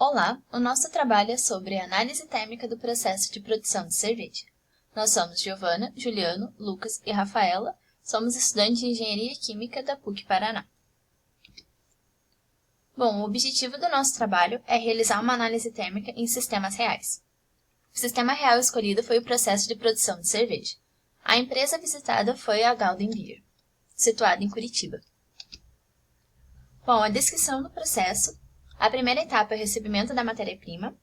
Olá, o nosso trabalho é sobre a análise térmica do processo de produção de cerveja. Nós somos Giovana, Juliano, Lucas e Rafaela, somos estudantes de Engenharia Química da PUC Paraná. Bom, o objetivo do nosso trabalho é realizar uma análise térmica em sistemas reais. O sistema real escolhido foi o processo de produção de cerveja. A empresa visitada foi a Golden Beer, situada em Curitiba. Bom, a descrição do processo. A primeira etapa é o recebimento da matéria-prima,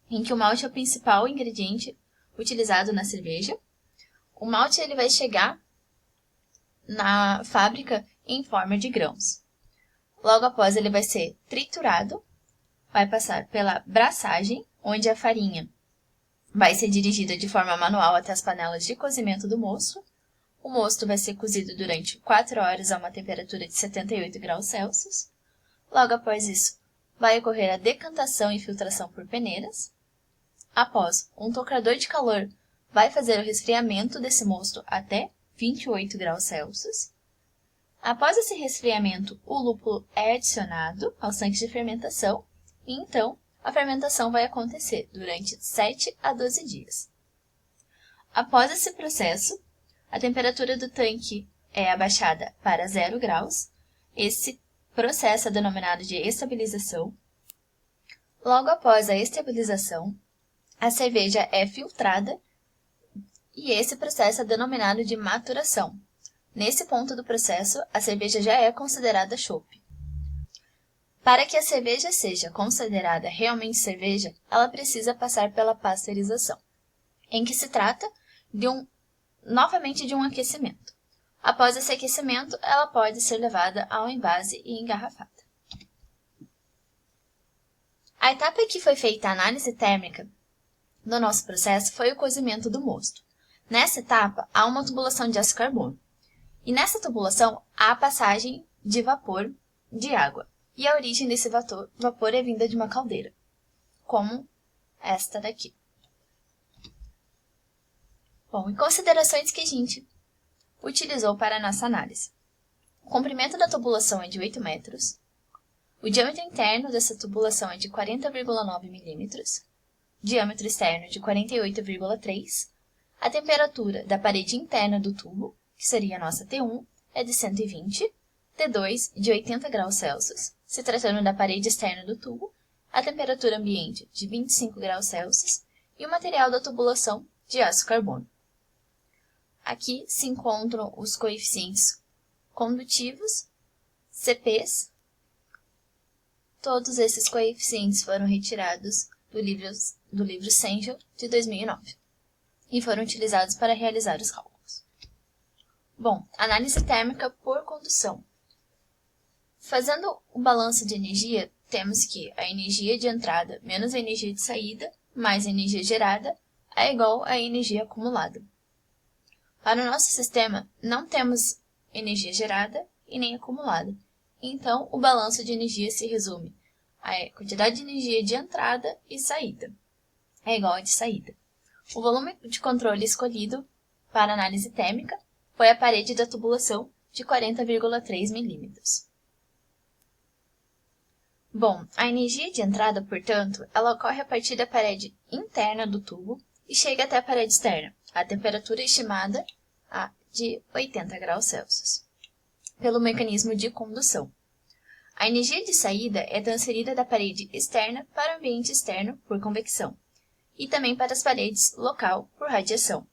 em que o malte é o principal ingrediente utilizado na cerveja. O malte ele vai chegar na fábrica em forma de grãos. Logo após, ele vai ser triturado, vai passar pela braçagem, onde a farinha vai ser dirigida de forma manual até as panelas de cozimento do mosto. O mosto vai ser cozido durante 4 horas a uma temperatura de 78 graus Celsius. Logo após isso, vai ocorrer a decantação e filtração por peneiras. Após, um tocador de calor vai fazer o resfriamento desse mosto até 28 graus Celsius. Após esse resfriamento, o lúpulo é adicionado aos tanques de fermentação e então a fermentação vai acontecer durante 7 a 12 dias. Após esse processo, a temperatura do tanque é abaixada para 0 graus. Esse processo é denominado de estabilização. Logo após a estabilização, a cerveja é filtrada e esse processo é denominado de maturação. Nesse ponto do processo, a cerveja já é considerada chopp. Para que a cerveja seja considerada realmente cerveja, ela precisa passar pela pasteurização, em que se trata novamente de um aquecimento. Após esse aquecimento, ela pode ser levada ao envase e engarrafada. A etapa em que foi feita a análise térmica do nosso processo foi o cozimento do mosto. Nessa etapa, há uma tubulação de aço carbono. E nessa tubulação, há a passagem de vapor de água. E a origem desse vapor é vinda de uma caldeira, como esta daqui. Bom, e considerações que a gente utilizou para a nossa análise. O comprimento da tubulação é de 8 metros. O diâmetro interno dessa tubulação é de 40,9 milímetros. O diâmetro externo de 48,3. A temperatura da parede interna do tubo, que seria a nossa T1, é de 120. T2 de 80 graus Celsius. Se tratando da parede externa do tubo, a temperatura ambiente de 25 graus Celsius. E o material da tubulação de aço carbono. Aqui se encontram os coeficientes condutivos, CPs. Todos esses coeficientes foram retirados do livro Sengel, de 2009, e foram utilizados para realizar os cálculos. Bom, análise térmica por condução. Fazendo o balanço de energia, temos que a energia de entrada menos a energia de saída, mais a energia gerada, é igual à energia acumulada. Para o nosso sistema, não temos energia gerada e nem acumulada. Então, o balanço de energia se resume à quantidade de energia de entrada e saída. É igual a de saída. O volume de controle escolhido para análise térmica foi a parede da tubulação de 40,3 milímetros. Bom, a energia de entrada, portanto, ela ocorre a partir da parede interna do tubo e chega até a parede externa. A temperatura estimada é de 80 graus Celsius, pelo mecanismo de condução. A energia de saída é transferida da parede externa para o ambiente externo por convecção, e também para as paredes local por radiação.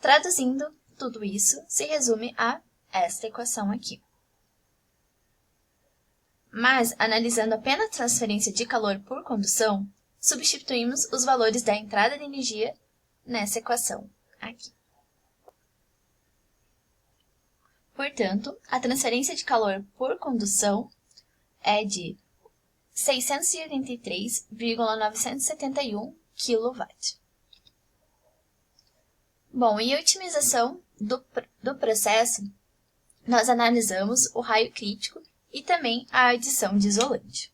Traduzindo, tudo isso se resume a esta equação aqui. Mas, analisando apenas a transferência de calor por condução, substituímos os valores da entrada de energia nessa equação aqui. Portanto, a transferência de calor por condução é de 683,971 kW. Bom, e a otimização do processo, nós analisamos o raio crítico e também a adição de isolante.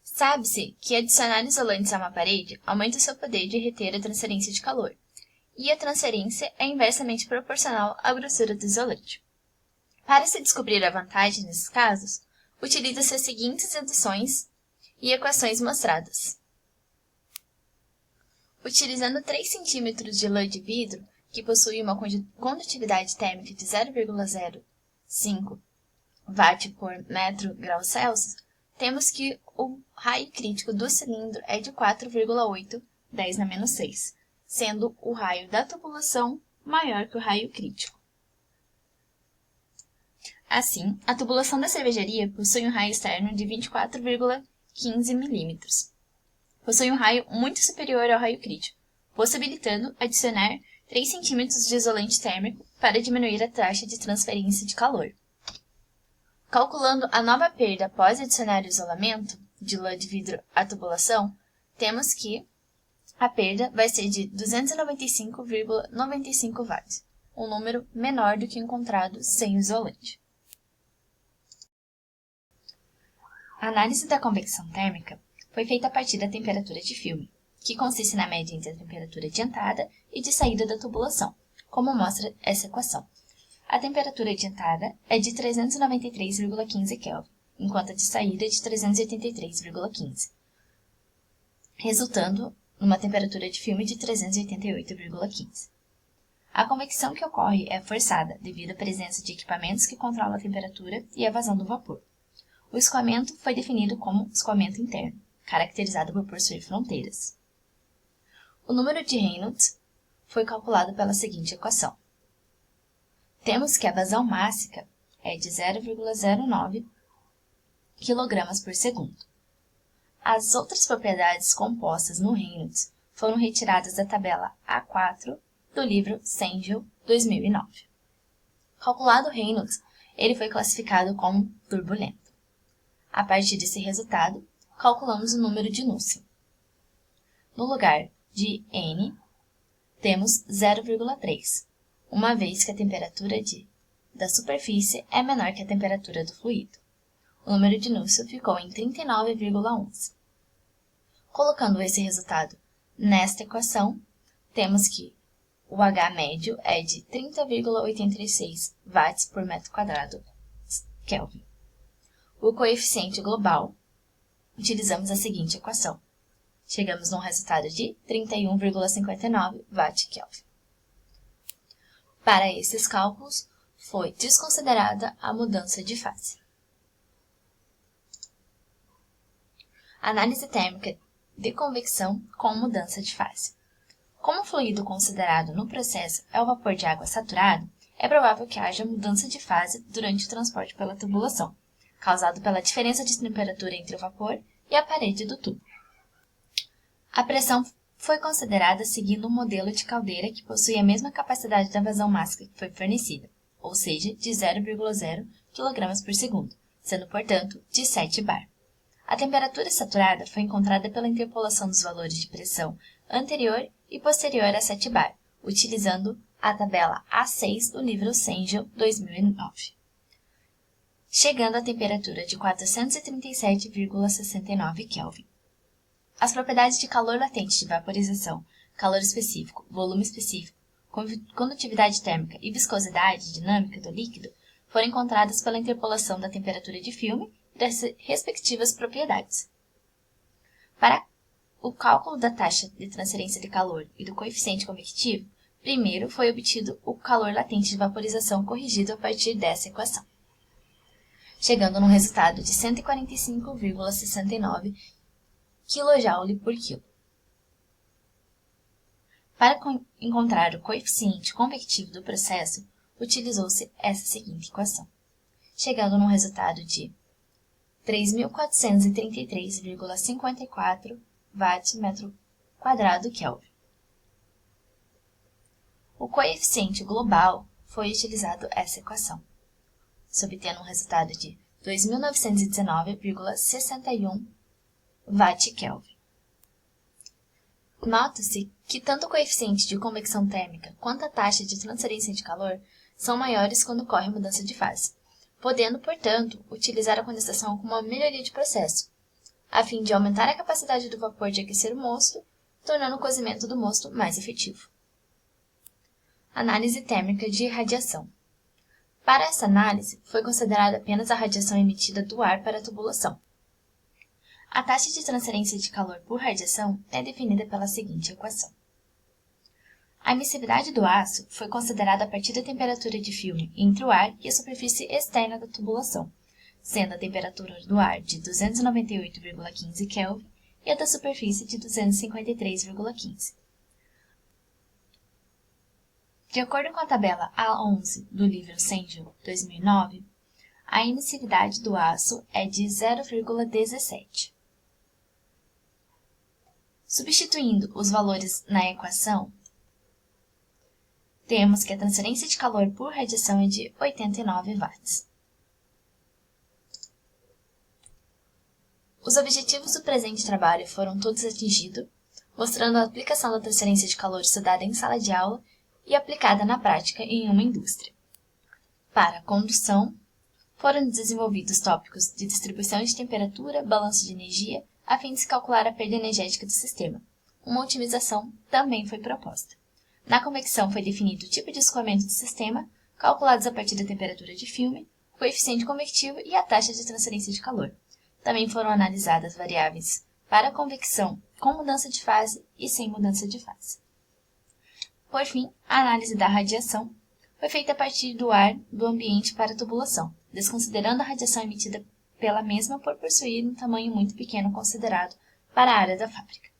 Sabe-se que adicionar isolantes a uma parede aumenta o seu poder de reter a transferência de calor, e a transferência é inversamente proporcional à grossura do isolante. Para se descobrir a vantagem nesses casos, Utiliza-se as seguintes deduções e equações mostradas. Utilizando 3 cm de lã de vidro, que possui uma condutividade térmica de 0,05 watt por metro grau Celsius, temos que o raio crítico do cilindro é de 4,8 10⁻⁶, sendo o raio da tubulação maior que o raio crítico. Assim, a tubulação da cervejaria possui um raio externo de 24,15 mm. Possui um raio muito superior ao raio crítico, possibilitando adicionar 3 cm de isolante térmico para diminuir a taxa de transferência de calor. Calculando a nova perda após adicionar o isolamento de lã de vidro à tubulação, temos que a perda vai ser de 295,95 watts, um número menor do que o encontrado sem o isolante. A análise da convecção térmica foi feita a partir da temperatura de filme, que consiste na média entre a temperatura de entrada e de saída da tubulação, como mostra essa equação. A temperatura de entrada é de 393,15 Kelvin, enquanto a de saída é de 383,15, resultando numa temperatura de filme de 388,15. A convecção que ocorre é forçada devido à presença de equipamentos que controlam a temperatura e a vazão do vapor. O escoamento foi definido como escoamento interno, caracterizado por possuir fronteiras. O número de Reynolds foi calculado pela seguinte equação. Temos que a vazão máxima é de 0,09 kg por segundo. As outras propriedades compostas no Reynolds foram retiradas da tabela A4 do livro Cengel 2009. Calculado o Reynolds, ele foi classificado como turbulento. A partir desse resultado, calculamos o número de Nusselt. No lugar de N, temos 0,3, uma vez que a temperatura da superfície é menor que a temperatura do fluido. O número de Nusselt ficou em 39,11. Colocando esse resultado nesta equação, temos que o H médio é de 30,86 watts por metro quadrado Kelvin. O coeficiente global, utilizamos a seguinte equação. Chegamos num resultado de 31,59 watt-Kelvin. Para esses cálculos, foi desconsiderada a mudança de fase. Análise térmica de convecção com mudança de fase. Como o fluido considerado no processo é o vapor de água saturado, é provável que haja mudança de fase durante o transporte pela tubulação, causado pela diferença de temperatura entre o vapor e a parede do tubo. A pressão foi considerada seguindo um modelo de caldeira que possui a mesma capacidade da vazão máxima que foi fornecida, ou seja, de 0,0 kg por segundo, sendo, portanto, de 7 bar. A temperatura saturada foi encontrada pela interpolação dos valores de pressão anterior e posterior a 7 bar, utilizando a tabela A6 do livro Cengel 2009, chegando à temperatura de 437,69 Kelvin. As propriedades de calor latente de vaporização, calor específico, volume específico, condutividade térmica e viscosidade dinâmica do líquido foram encontradas pela interpolação da temperatura de filme e das respectivas propriedades. Para o cálculo da taxa de transferência de calor e do coeficiente convectivo, primeiro foi obtido o calor latente de vaporização corrigido a partir dessa equação, chegando num resultado de 145,69 kJ por quilo. Para encontrar o coeficiente convectivo do processo, utilizou-se essa seguinte equação, chegando num resultado de 3.433,54 watt/metro quadrado Kelvin. O coeficiente global foi utilizado essa equação, se obtendo um resultado de 2.919,61 watt-Kelvin. Nota-se que tanto o coeficiente de convecção térmica quanto a taxa de transferência de calor são maiores quando ocorre mudança de fase, podendo, portanto, utilizar a condensação como uma melhoria de processo, a fim de aumentar a capacidade do vapor de aquecer o mosto, tornando o cozimento do mosto mais efetivo. Análise térmica de irradiação. Para essa análise, foi considerada apenas a radiação emitida do ar para a tubulação. A taxa de transferência de calor por radiação é definida pela seguinte equação. A emissividade do aço foi considerada a partir da temperatura de filme entre o ar e a superfície externa da tubulação, sendo a temperatura do ar de 298,15 Kelvin e a da superfície de 253,15. De acordo com a tabela A11 do livro Senju 2009, a emissividade do aço é de 0,17. Substituindo os valores na equação, temos que a transferência de calor por radiação é de 89 watts. Os objetivos do presente trabalho foram todos atingidos, mostrando a aplicação da transferência de calor estudada em sala de aula e aplicada na prática em uma indústria. Para a condução, foram desenvolvidos tópicos de distribuição de temperatura, balanço de energia, a fim de se calcular a perda energética do sistema. Uma otimização também foi proposta. Na convecção foi definido o tipo de escoamento do sistema, calculados a partir da temperatura de filme, o coeficiente convectivo e a taxa de transferência de calor. Também foram analisadas variáveis para a convecção com mudança de fase e sem mudança de fase. Por fim, a análise da radiação foi feita a partir do ar do ambiente para a tubulação, desconsiderando a radiação emitida pela mesma por possuir um tamanho muito pequeno considerado para a área da fábrica.